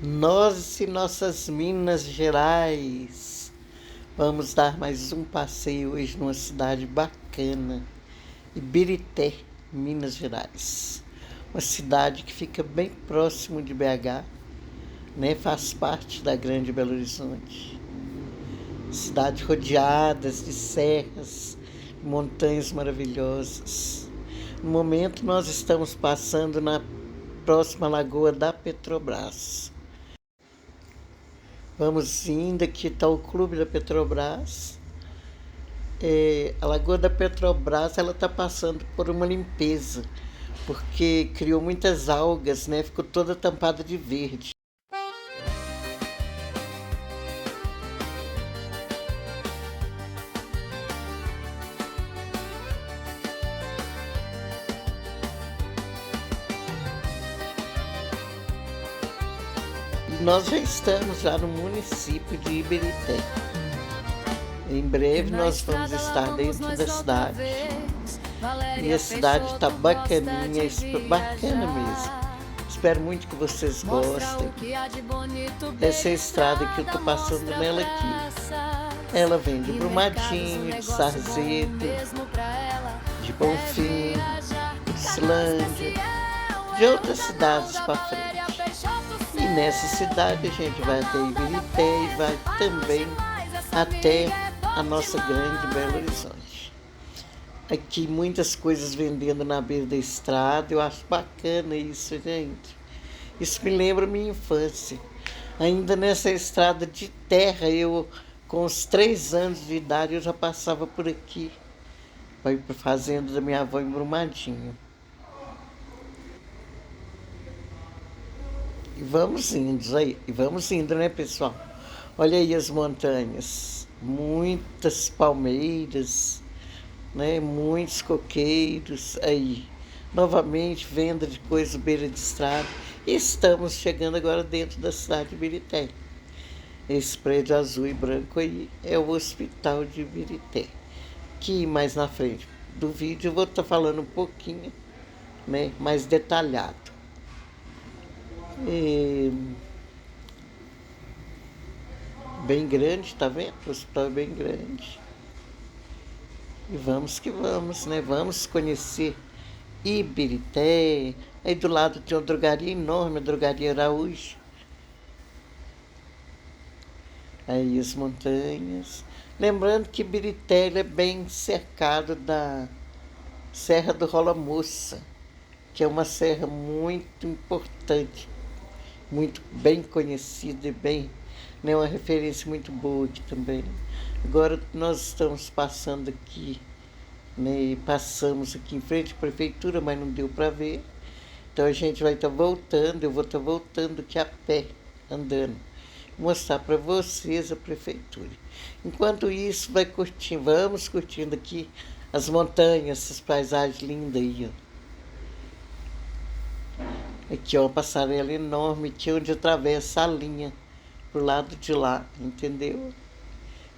Nós e nossas Minas Gerais. Vamos dar mais um passeio hoje numa cidade bacana, Ibirité, Minas Gerais. Uma cidade que fica bem próximo de BH, né? Faz parte da Grande Belo Horizonte. Cidade rodeada de serras, montanhas maravilhosas. No momento nós estamos passando na próxima lagoa da Petrobras. Vamos indo, aqui está o clube da Petrobras. A Lagoa da Petrobras ela está passando por uma limpeza, porque criou muitas algas, né? Ficou toda tampada de verde. E nós já estamos lá no município de Ibirité. Em breve nós vamos estar dentro da cidade. E a cidade está bacaninha, bacana mesmo. Espero muito que vocês gostem. Essa é a estrada que eu estou passando nela aqui. Ela vem de Brumadinho, de Sarzedo, de Bonfim, de Islândia, de outras cidades para frente. E nessa cidade a gente vai até Ibirité e vai também até a nossa grande Belo Horizonte. Aqui muitas coisas vendendo na beira da estrada, eu acho bacana isso, gente. Isso me lembra minha infância. Ainda nessa estrada de terra, eu com uns 3 anos de idade, eu já passava por aqui, para ir para a fazenda da minha avó em Brumadinho. E vamos indo, né, pessoal? Olha aí as montanhas, muitas palmeiras, né? Muitos coqueiros aí. Novamente, venda de coisas beira de estrada. E estamos chegando agora dentro da cidade de Ibirité. Esse prédio azul e branco aí é o Hospital de Ibirité. Que mais na frente do vídeo eu vou estar falando um pouquinho, né, mais detalhado. Bem grande, tá vendo? O hospital é bem grande. E vamos que vamos, né? Vamos conhecer Ibirité. Aí do lado tem uma drogaria enorme, a Drogaria Araújo. Aí as montanhas. Lembrando que Ibirité é bem cercado da Serra do Rola Moça, que é uma serra muito importante, muito bem conhecida e bem, né, uma referência muito boa aqui também. Agora nós estamos passando aqui, né, passamos aqui em frente à prefeitura, mas não deu para ver. Então a gente vai estar voltando, eu vou estar voltando aqui a pé, andando, mostrar para vocês a prefeitura. Enquanto isso, vamos curtindo aqui as montanhas, essas paisagens lindas aí, ó. Aqui, ó, uma passarela enorme, aqui onde atravessa a linha pro lado de lá, entendeu?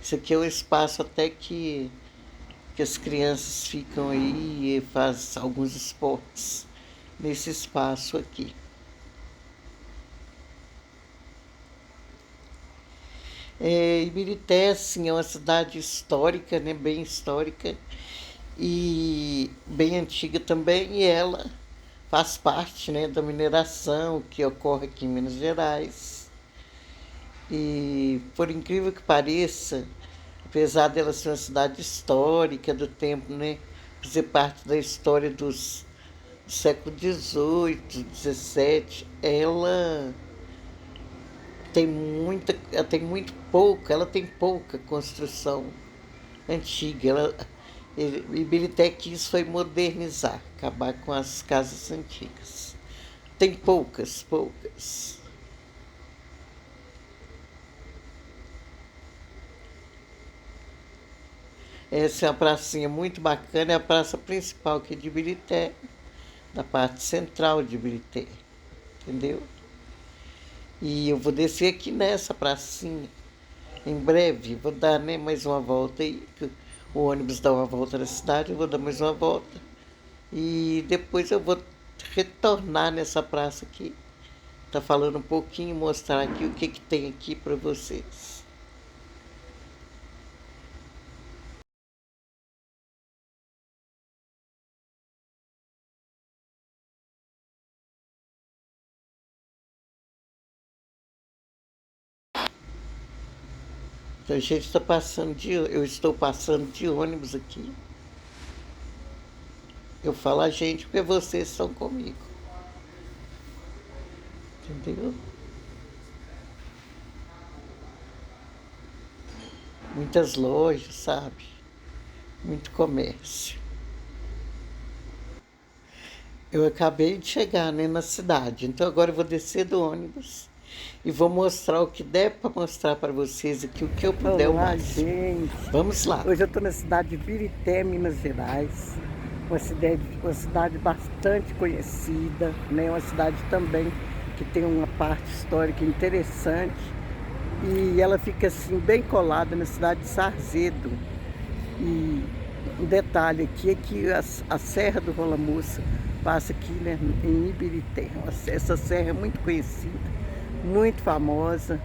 Isso aqui é o espaço até que as crianças ficam aí e fazem alguns esportes nesse espaço aqui. Ibirité, assim, é uma cidade histórica, né, bem histórica e bem antiga também, e ela faz parte, né, da mineração que ocorre aqui em Minas Gerais. E, por incrível que pareça, apesar dela ser uma cidade histórica do tempo, né, fazer parte da história do século XVIII, XVII, ela tem pouca construção antiga. Ibirité quis foi modernizar, acabar com as casas antigas. Tem poucas. Essa é uma pracinha muito bacana, é a praça principal aqui de Ibirité, da parte central de Ibirité, entendeu? E eu vou descer aqui nessa pracinha. Em breve, vou dar, né, mais uma volta aí. O ônibus dá uma volta na cidade, eu vou dar mais uma volta. E depois eu vou retornar nessa praça aqui tá falando um pouquinho, mostrar aqui o que que tem aqui para vocês. Então, a gente está passando eu estou passando de ônibus aqui. Eu falo a gente porque vocês estão comigo. Entendeu? Muitas lojas, sabe? Muito comércio. Eu acabei de chegar, né, na cidade, então agora eu vou descer do ônibus e vou mostrar o que der para mostrar para vocês aqui, o que eu puder. Olá, gente. Vamos lá. Hoje eu estou na cidade de Birité, Minas Gerais. Uma cidade bastante conhecida, né? Uma cidade também que tem uma parte histórica interessante. E ela fica assim bem colada na cidade de Sarzedo. E um detalhe aqui é que a Serra do Rola Moça passa aqui, né, em Ibirité. Essa serra é muito conhecida, muito famosa.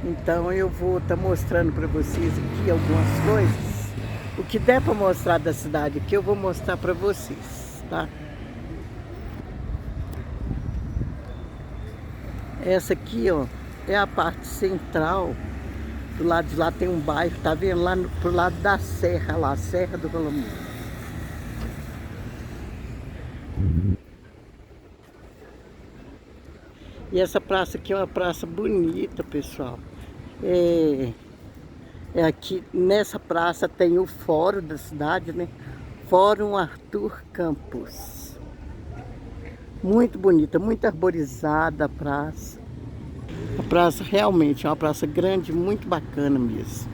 Então eu vou estar mostrando para vocês aqui algumas coisas. O que der para mostrar da cidade aqui, eu vou mostrar para vocês, tá? Essa aqui, ó, é a parte central. Do lado de lá tem um bairro, tá vendo? Lá pro lado da serra, lá, a Serra do Rola Moça. E essa praça aqui é uma praça bonita, pessoal. É aqui, nessa praça tem o fórum da cidade, né? Fórum Arthur Campos. Muito bonita, muito arborizada a praça. A praça realmente é uma praça grande, muito bacana mesmo.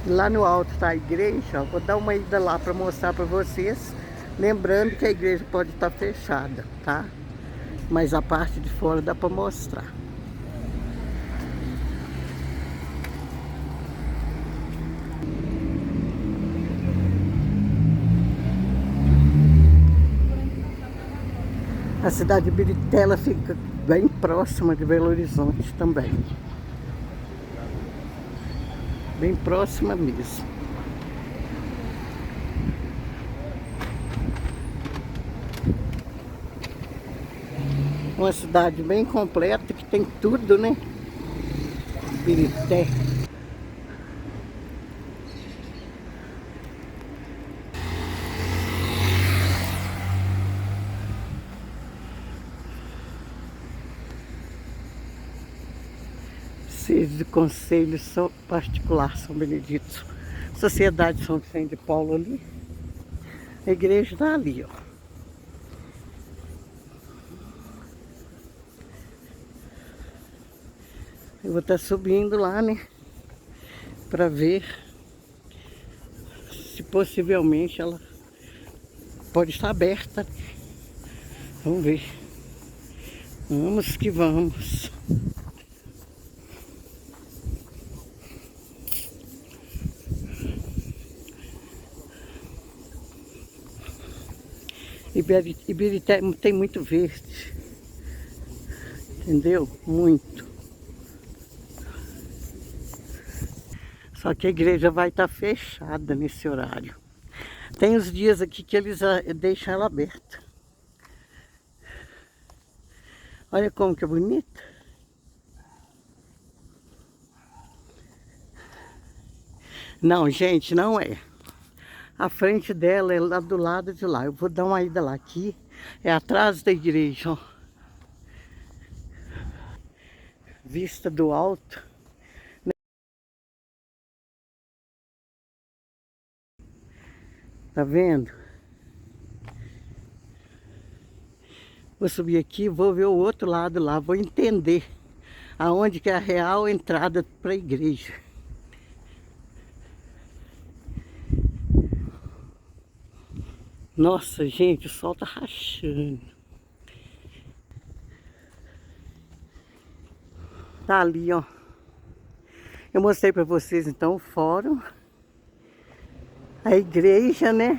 Lá no alto está a igreja, ó, vou dar uma ida lá para mostrar para vocês. Lembrando que a igreja pode estar fechada, tá? Mas a parte de fora dá para mostrar. A cidade de Birité fica bem próxima de Belo Horizonte também. Bem próxima mesmo. Uma cidade bem completa que tem tudo, né? Birité. Sede do Conselho Particular São Benedito. Sociedade São Vicente de Paulo ali. A igreja está ali, ó. Eu vou estar subindo lá, né? Para ver se possivelmente ela pode estar aberta. Vamos ver. Vamos que vamos. Ibirité tem muito verde. Entendeu? Muito. Só que a igreja vai estar fechada nesse horário. Tem os dias aqui que eles deixam ela aberta. Olha como que é bonita. Não, gente, não é. A frente dela é lá do lado de lá. Eu vou dar uma ida lá. Aqui é atrás da igreja, ó. Vista do alto. Tá vendo? Vou subir aqui, vou ver o outro lado lá. Vou entender aonde que é a real entrada para a igreja. Nossa, gente, o sol tá rachando. Tá ali, ó. Eu mostrei para vocês, então, o fórum. A igreja, né?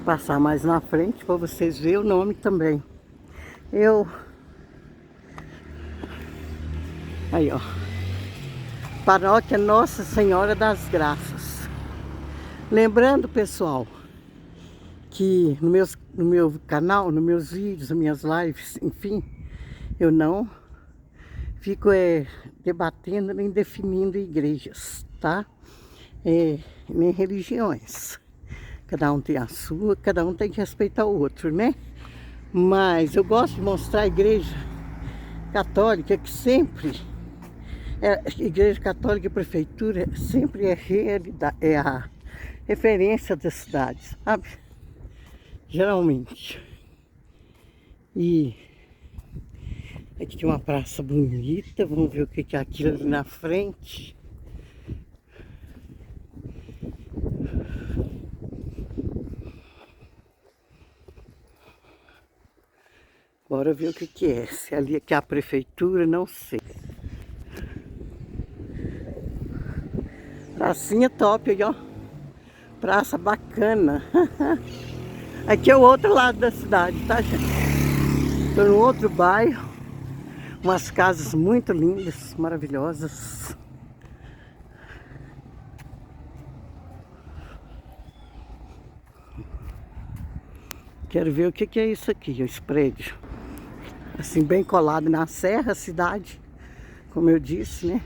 Passar mais na frente para vocês verem o nome também. Aí, ó. Paróquia Nossa Senhora das Graças. Lembrando, pessoal, que no meu canal, nos meus vídeos, nas minhas lives, enfim, eu não fico debatendo nem definindo igrejas, tá? Nem religiões. Cada um tem a sua, cada um tem que respeitar o outro, né? Mas eu gosto de mostrar a igreja católica que sempre, igreja católica e prefeitura sempre é a referência da cidade, sabe? Geralmente. E aqui tem uma praça bonita, vamos ver o que é aquilo ali na frente. Bora ver o que é. Se ali aqui é a prefeitura, não sei. Pracinha top aí, ó. Praça bacana. Aqui é o outro lado da cidade, tá, gente? Estou no outro bairro. Umas casas muito lindas, maravilhosas. Quero ver o que é isso aqui, esse prédio. Assim, bem colado na serra, cidade, como eu disse, né?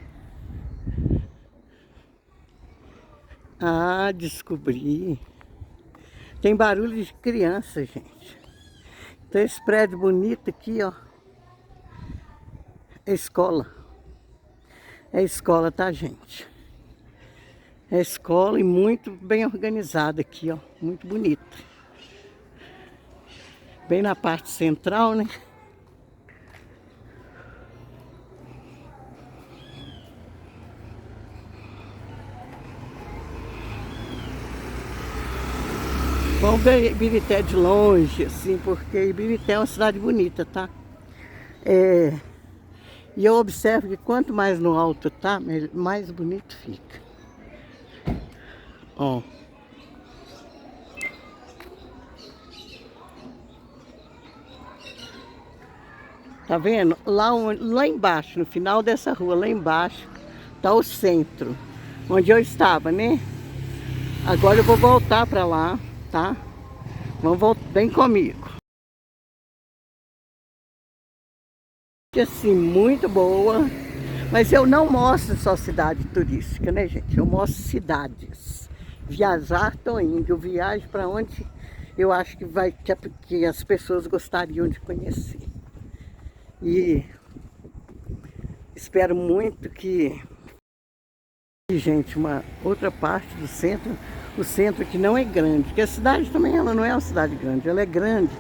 Ah, descobri. Tem barulho de criança, gente. Então esse prédio bonito aqui, ó. É escola. É escola, tá, gente? É escola e muito bem organizada aqui, ó. Muito bonita. Bem na parte central, né? Vamos ver Ibirité de longe, assim, porque Ibirité é uma cidade bonita, tá? E eu observo que quanto mais no alto tá, mais bonito fica. Ó. Tá vendo? Lá embaixo, no final dessa rua, lá embaixo, tá o centro, onde eu estava, né? Agora eu vou voltar pra lá, tá? Vamos voltar, vem comigo. Assim, muito boa, mas eu não mostro só cidade turística, né, gente? Eu mostro cidades. Viajar, tô indo. Eu viajo para onde eu acho que as pessoas gostariam de conhecer. E espero muito que, gente, uma outra parte do centro, o centro que não é grande, porque a cidade também ela não é uma cidade grande, ela é grande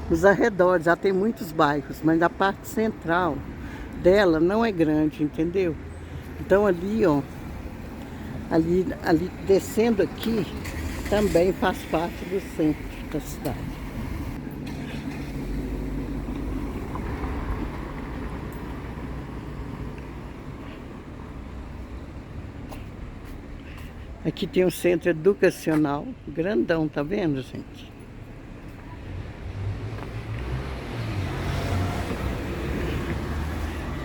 nos arredores, já tem muitos bairros, mas a parte central dela não é grande, entendeu? Então ali, ó, ali descendo aqui, também faz parte do centro da cidade. Aqui tem um centro educacional, grandão, tá vendo, gente?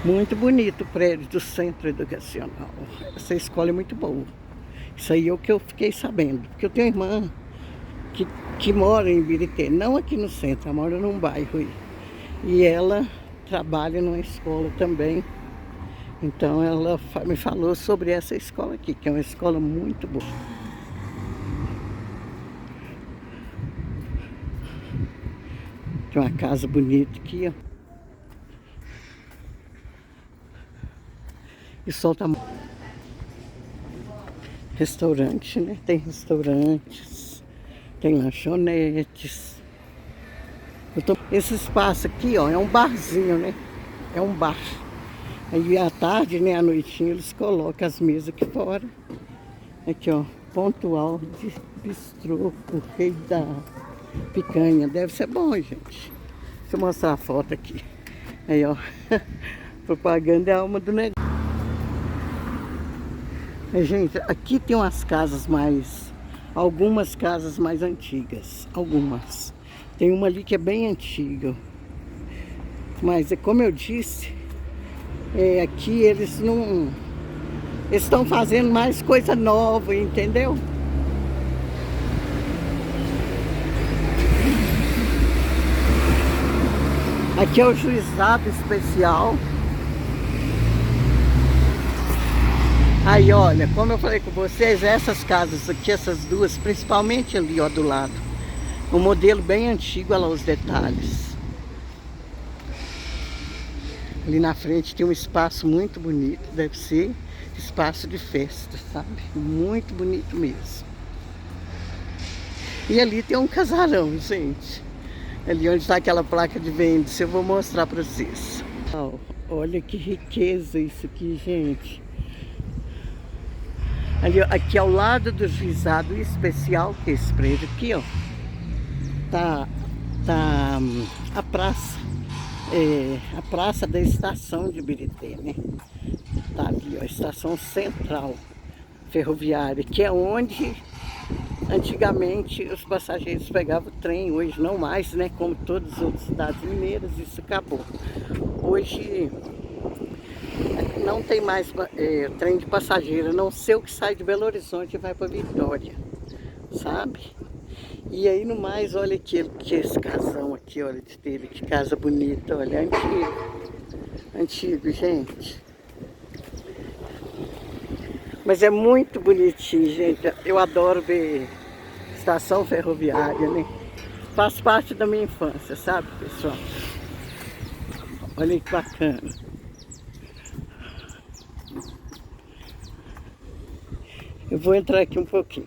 Muito bonito o prédio do centro educacional. Essa escola é muito boa. Isso aí é o que eu fiquei sabendo. Porque eu tenho uma irmã que mora em Ibirité, não aqui no centro, ela mora num bairro aí. E ela trabalha numa escola também. Então ela me falou sobre essa escola aqui, que é uma escola muito boa. Tem uma casa bonita aqui, ó. E solta restaurante, né? Tem restaurantes, tem lanchonetes. Esse espaço aqui, ó, é um barzinho, né? É um bar. Aí à tarde, né, à noitinha, eles colocam as mesas aqui fora. Aqui, ó, pontual de bistrô, o rei da picanha. Deve ser bom, gente. Deixa eu mostrar a foto aqui. Aí, ó, propaganda é a alma do negócio. Gente, aqui tem umas casas mais algumas casas mais antigas, algumas. Tem uma ali que é bem antiga, mas é como eu disse, aqui eles não, eles estão fazendo mais coisa nova, entendeu? Aqui é o juizado especial. Aí, olha, como eu falei com vocês, essas casas aqui, essas duas, principalmente ali, ó, do lado. Um modelo bem antigo, olha lá os detalhes. Ali na frente tem um espaço muito bonito, deve ser espaço de festa, sabe? Muito bonito mesmo. E ali tem um casarão, gente. Ali onde está aquela placa de vende-se, eu vou mostrar para vocês. Olha que riqueza isso aqui, gente. Ali, aqui ao lado do juizado especial, que é esse prédio aqui, ó, tá a praça da estação de Ibirité, né? Tá ali, ó, a estação central ferroviária, que é onde antigamente os passageiros pegavam o trem, hoje não mais, né? Como todas as outras cidades mineiras, isso acabou. Hoje não tem mais trem de passageiro, a não ser o que sai de Belo Horizonte e vai para Vitória, sabe? E aí no mais, olha aqui, esse casão aqui, olha de dele, que casa bonita, olha, antigo, gente. Mas é muito bonitinho, gente. Eu adoro ver estação ferroviária, né? Faz parte da minha infância, sabe, pessoal? Olha que bacana. Eu vou entrar aqui um pouquinho.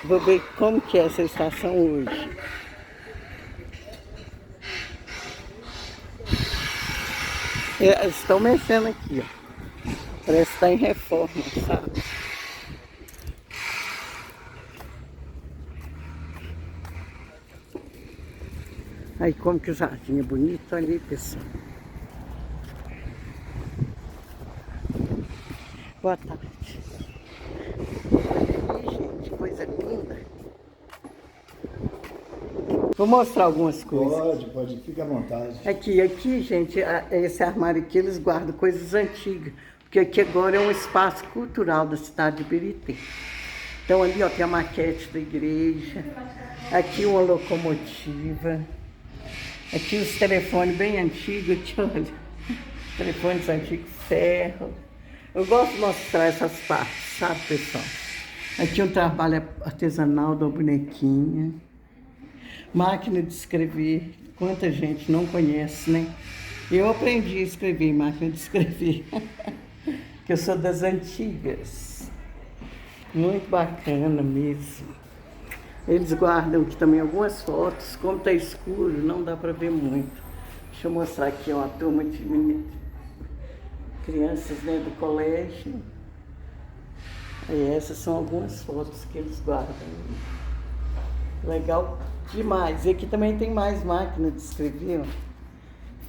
Vou ver como que é essa estação hoje. Eles estão mexendo aqui, ó. Parece que está em reforma, sabe? Aí como que o jardim é bonito, olha aí, pessoal. Boa tarde. Olha aí, gente, coisa linda. Vou mostrar algumas coisas. Pode, fica à vontade. Aqui, gente, esse armário aqui, eles guardam coisas antigas. Porque aqui agora é um espaço cultural da cidade de Ibirité. Então ali, ó, tem a maquete da igreja. Aqui uma locomotiva. Aqui os telefones bem antigos, aqui, olha. Telefones antigos, ferro. Eu gosto de mostrar essas partes, sabe, pessoal? Aqui um trabalho artesanal da bonequinha. Máquina de escrever, quanta gente não conhece, né? Eu aprendi a escrever em máquina de escrever, que eu sou das antigas. Muito bacana mesmo. Eles guardam aqui também algumas fotos, como tá escuro, não dá para ver muito. Deixa eu mostrar aqui, ó, a turma de crianças, né, do colégio. Aí essas são algumas fotos que eles guardam. Legal demais. E aqui também tem mais máquina de escrever, ó.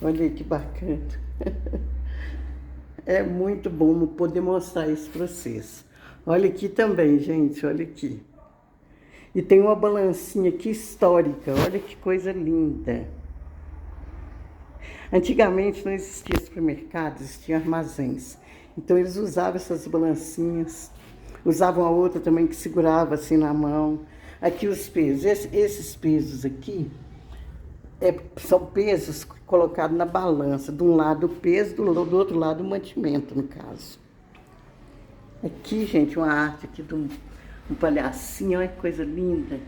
Olha aí que bacana. É muito bom poder mostrar isso para vocês. Olha aqui também, gente, olha aqui. E tem uma balancinha aqui histórica, olha que coisa linda. Antigamente não existia supermercado, existiam armazéns. Então eles usavam essas balancinhas, usavam a outra também que segurava assim na mão. Aqui os pesos, esses pesos aqui são pesos colocados na balança. De um lado o peso, do outro lado o mantimento, no caso. Aqui, gente, uma arte aqui de um palhacinho, olha que coisa linda.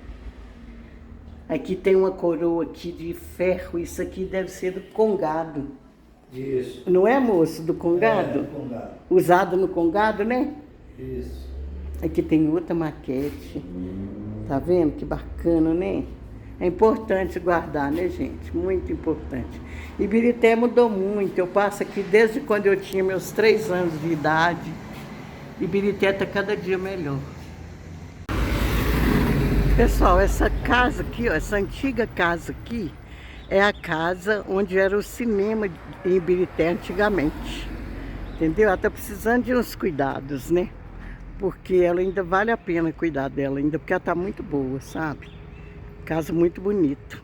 Aqui tem uma coroa aqui de ferro, isso aqui deve ser do congado. Isso. Não é, moço, do congado? Congado. Usado no congado, né? Isso. Aqui tem outra maquete. Tá vendo que bacana, né? É importante guardar, né, gente? Muito importante. Ibirité mudou muito. Eu passo aqui desde quando eu tinha meus 3 anos de idade. Ibirité está cada dia melhor. Pessoal, essa casa aqui, ó, essa antiga casa aqui, é a casa onde era o cinema em Ibirité antigamente. Entendeu? Ela está precisando de uns cuidados, né? porque ela ainda vale a pena cuidar dela ainda, porque ela tá muito boa, sabe? Casa muito bonita.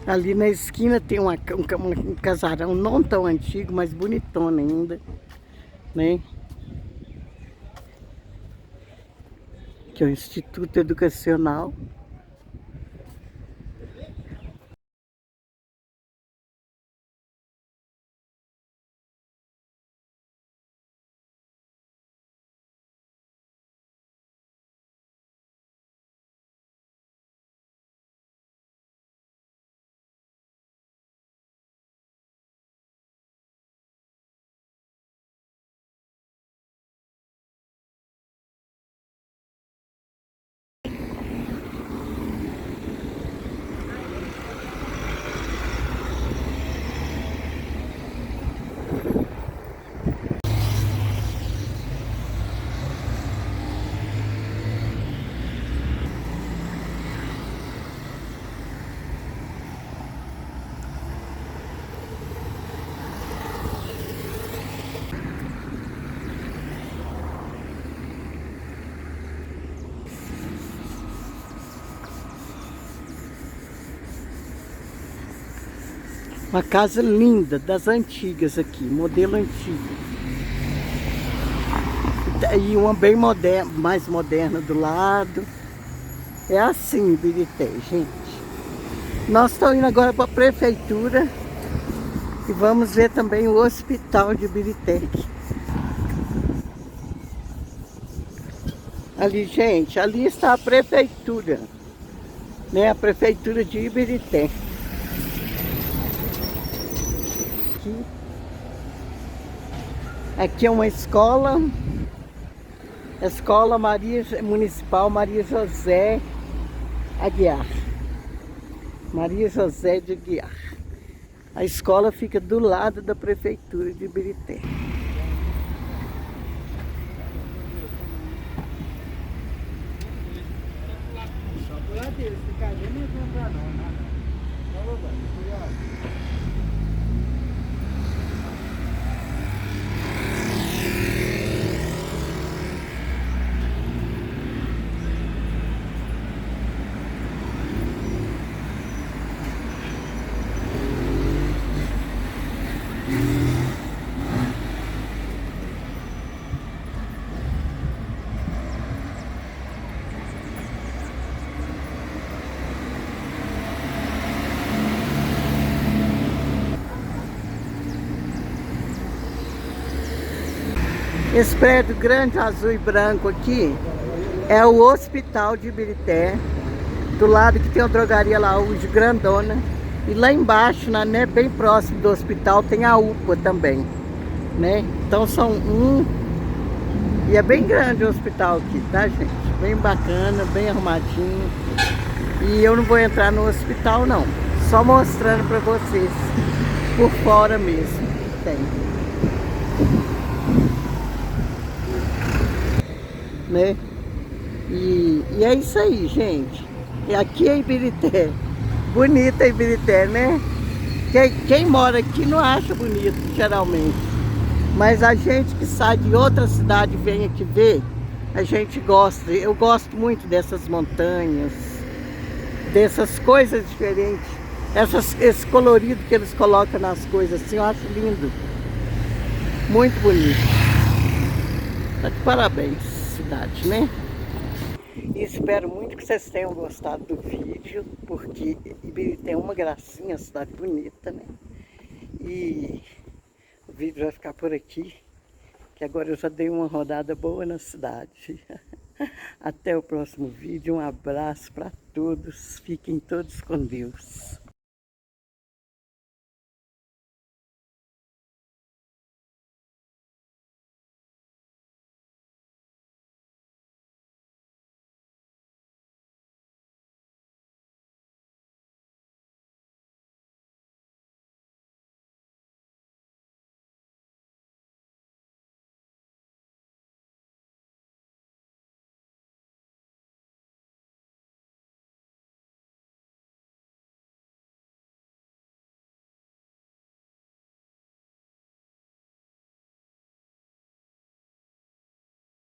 Ali na esquina tem um casarão não tão antigo, mas bonitona ainda, né? Que é o Instituto Educacional. Uma casa linda, das antigas aqui, modelo antigo. E uma bem moderna, mais moderna do lado. É assim, Ibirité, gente. Nós estamos indo agora para a prefeitura e vamos ver também o hospital de Ibirité. Ali, gente, ali está a prefeitura, né? A prefeitura de Ibirité. Aqui é uma escola, Escola Municipal Maria José Aguiar. Maria José de Aguiar. A escola fica do lado da prefeitura de Ibirité. Esse prédio grande, azul e branco aqui, é o Hospital de Ibirité. Do lado que tem a drogaria Laúde, grandona. E lá embaixo, né, bem próximo do hospital, tem a UPA também, né? Então são E é bem grande o hospital aqui, tá, gente? Bem bacana, bem arrumadinho. E eu não vou entrar no hospital, não. Só mostrando pra vocês, por fora mesmo. Tem. Né? E é isso aí, gente. E aqui é Ibirité. Bonita Ibirité, né? Quem mora aqui não acha bonito, geralmente. Mas a gente que sai de outra cidade e vem aqui ver, a gente gosta. Eu gosto muito dessas montanhas, dessas coisas diferentes. Esse colorido que eles colocam nas coisas assim, eu acho lindo. Muito bonito. Tá de parabéns, cidade, né? E espero muito que vocês tenham gostado do vídeo, porque Ibirité é uma gracinha, cidade bonita, né? E o vídeo vai ficar por aqui, que agora eu já dei uma rodada boa na cidade. Até o próximo vídeo, um abraço para todos, fiquem todos com Deus.